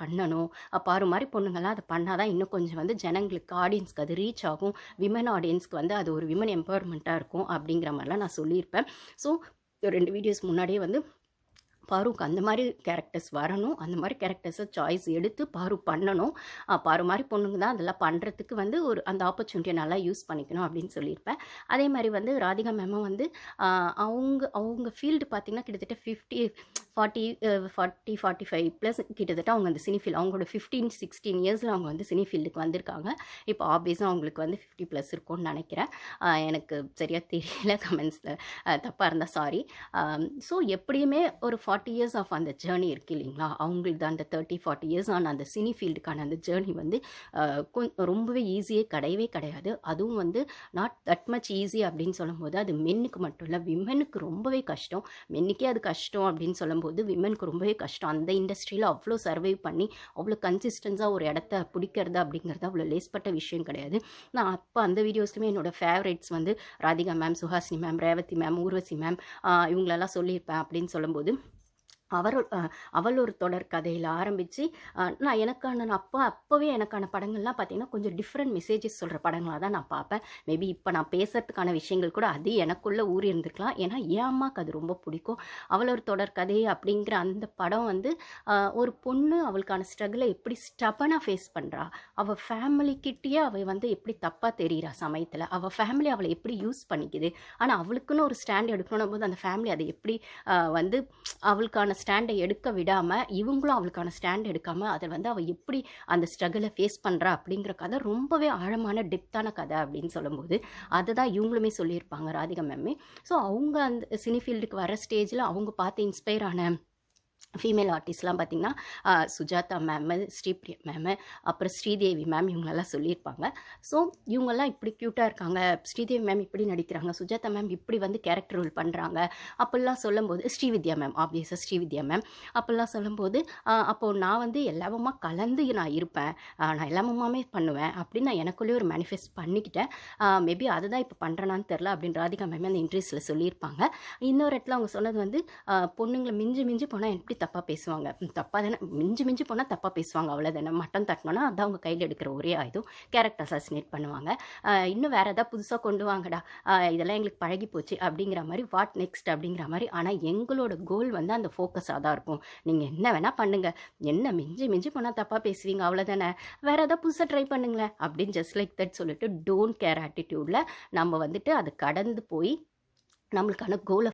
பண்ணணும். பாரு மாதிரி பொண்ணுங்கள்லாம் அதை பண்ணால் தான் இன்னும் கொஞ்சம் வந்து ஜனங்களுக்கு ஆடியன்ஸ்க்கு அது ரீச் ஆகும். விமன் ஆடியன்ஸ்க்கு வந்து அது ஒரு விமன் எம்பவர்மெண்ட்டாக இருக்கும் அப்படிங்கிற மாதிரிலாம் நான் சொல்லியிருப்பேன். ஸோ 2 வீடியோஸ் முன்னாடியே வந்து பாருக்கு அந்த மாதிரி கேரக்டர்ஸ் வரணும். அந்த மாதிரி கேரக்டர்ஸை சாய்ஸ் எடுத்து பாரு பண்ணணும். பாரு மாதிரி பொண்ணுங்க தான் அதெல்லாம் பண்ணுறதுக்கு வந்து ஒரு அந்த ஆப்பர்ச்சுனிட்டியை நல்லா யூஸ் பண்ணிக்கணும் அப்படின்னு சொல்லியிருப்பேன். அதே மாதிரி வந்து ராதிகா மேமும் வந்து அவங்க அவங்க ஃபீல்டு பார்த்திங்கன்னா கிட்டத்தட்ட 45 ப்ளஸ் கிட்டத்தட்ட அவங்க அந்த சினி ஃபீல்டு அவங்களோட 15-16 இயர்ஸில் அவங்க வந்து சினி ஃபீல்டுக்கு வந்திருக்காங்க. இப்போ ஆப்வியஸாக அவங்களுக்கு வந்து 50 ப்ளஸ் இருக்கும்னு நினைக்கிறேன். எனக்கு சரியாக தெரியல, கமெண்ட்ஸில் தப்பாக இருந்தால் சாரி. ஸோ எப்படியுமே ஒரு 40 இயர்ஸ் ஆஃப் அந்த ஜேர்னி இருக்குது இல்லைங்களா, அவங்களுக்கு அந்த 30-40 இயர்ஸ் ஆன அந்த சினி ஃபீல்டுக்கான அந்த ஜேர்னி வந்து ரொம்பவே ஈஸியே கிடையவே கிடையாது. அதுவும் வந்து நாட் தட் மச் ஈஸி அப்படின்னு சொல்லும்போது அது மென்னுக்கு மட்டும் இல்லை, விமெனுக்கு ரொம்பவே கஷ்டம். மென்னுக்கே அது கஷ்டம் அப்படின்னு சொல்லும்போது விமெனுக்கு ரொம்பவே கஷ்டம். அந்த இண்டஸ்ட்ரியில் அவ்வளோ சர்வைவ் பண்ணி அவ்வளோ கன்சிஸ்டன்ஸாக ஒரு இடத்த பிடிக்கிறது அப்படிங்கிறது அவ்வளோ லேஸ்பட்ட விஷயம் கிடையாது. நான் அப்போ அந்த வீடியோஸ்லுமே என்னோடய ஃபேவரேட்ஸ் வந்து Radhika ma'am, Suhasini ma'am, Revathi ma'am, Urvashi ma'am இவங்களெல்லாம் சொல்லியிருப்பேன் அப்படின்னு சொல்லும்போது அவள் ஒரு தொடர் கதையில் ஆரம்பித்து நான் அப்போவே எனக்கான படங்கள்லாம் பார்த்திங்கன்னா கொஞ்சம் டிஃப்ரெண்ட் மெசேஜஸ் சொல்கிற படங்களாக தான் நான் பார்ப்பேன். மேபி இப்போ நான் பேசுகிறதுக்கான விஷயங்கள் கூட அது எனக்குள்ளே ஊறி இருந்திருக்கலாம். ஏன்னா என் அம்மாவுக்கு அது ரொம்ப பிடிக்கும். அவள் ஒரு தொடர் கதை அப்படிங்கிற அந்த படம் வந்து ஒரு பொண்ணு அவளுக்கான ஸ்ட்ரகிளை எப்படி ஸ்டபனாக ஃபேஸ் பண்ணுறா, அவள் ஃபேமிலிக்கிட்டேயே அவள் வந்து எப்படி தப்பாக தெரிகிறா சமயத்தில், அவள் ஃபேமிலி அவளை எப்படி யூஸ் பண்ணிக்குது, ஆனால் அவளுக்குன்னு ஒரு ஸ்டாண்ட் எடுக்கணும் போது அந்த ஃபேமிலி அதை எப்படி வந்து அவளுக்கான ஸ்டாண்டை எடுக்க விடாமல் இவங்களும் அவளுக்கான ஸ்டாண்ட் எடுக்காமல் அதை வந்து அவள் எப்படி அந்த ஸ்ட்ரகிளை ஃபேஸ் பண்ணுறா அப்படிங்கிற கதை ரொம்பவே ஆழமான டெப்த்தான கதை அப்படின்னு சொல்லும்போது அதை தான் இவங்களுமே சொல்லியிருப்பாங்க ராதிகா மேமே. ஸோ அவங்க அந்த சினி ஃபீல்டுக்கு வர ஸ்டேஜில் அவங்க பார்த்து இன்ஸ்பயர் ஆன ஃபீமேல் ஆர்டிஸ்ட்லாம் பார்த்திங்கன்னா சுஜாதா மேமு, ஸ்ரீபிரியா மேமு, அப்புறம் ஸ்ரீதேவி மேம் இவங்களெல்லாம் சொல்லியிருப்பாங்க. ஸோ இவங்கெல்லாம் இப்படி க்யூட்டாக இருக்காங்க, ஸ்ரீதேவி மேம் இப்படி நடிக்கிறாங்க, சுஜாதா மேம் இப்படி வந்து கேரக்டர் ரோல் பண்ணுறாங்க அப்படிலாம் சொல்லும்போது, ஸ்ரீவித்யா மேம் ஆப்வியஸாக ஸ்ரீவித்யா மேம் அப்படிலாம் சொல்லும்போது அப்போது நான் வந்து எல்லாமுமா கலந்து நான் இருப்பேன், நான் எல்லாமுமாமே பண்ணுவேன் அப்படின்னு நான் எனக்குள்ளேயே ஒரு மேனிஃபெஸ்ட் பண்ணிக்கிட்டேன். மேபி அதுதான் இப்போ பண்ணுறேனான்னு தெரில அப்படின்னு ராதிகா மேம் அந்த இன்ட்ரெஸ்ட்டில் சொல்லியிருப்பாங்க. இன்னொரு இடத்துல அவங்க சொன்னது வந்து பொண்ணுங்களை மிஞ்சி போனால் எப்படி தப்பாக பேசுவாங்க, தப்பாக தானே மிஞ்சி போனால் தப்பாக பேசுவாங்க, அவ்வளோதானே. மட்டம் தட்டினோன்னா அதான் அவங்க கையில் எடுக்கிற ஒரே ஆயுதம், கேரக்டர் அசாசினேட் பண்ணுவாங்க. இன்னும் வேறு எதாவது புதுசாக கொண்டு வாங்கடா, இதெல்லாம் எங்களுக்கு பழகி போச்சு அப்படிங்கிற மாதிரி, வாட் நெக்ஸ்ட் அப்படிங்கிற மாதிரி. ஆனால் எங்களோட கோல் வந்து அந்த ஃபோக்கஸாக தான் இருக்கும். நீங்கள் என்ன வேணால் பண்ணுங்கள், என்ன மிஞ்சி போனால் தப்பாக பேசுவீங்க அவ்வளோதானே, வேறு எதாவது புதுசாக ட்ரை பண்ணுங்களேன் அப்படின்னு ஜஸ்ட் லைக் தட் சொல்லிட்டு டோன்ட் கேர் ஆட்டிடியூடில் நம்ம வந்துட்டு அதை கடந்து போய் நம்மளுக்கான கோலை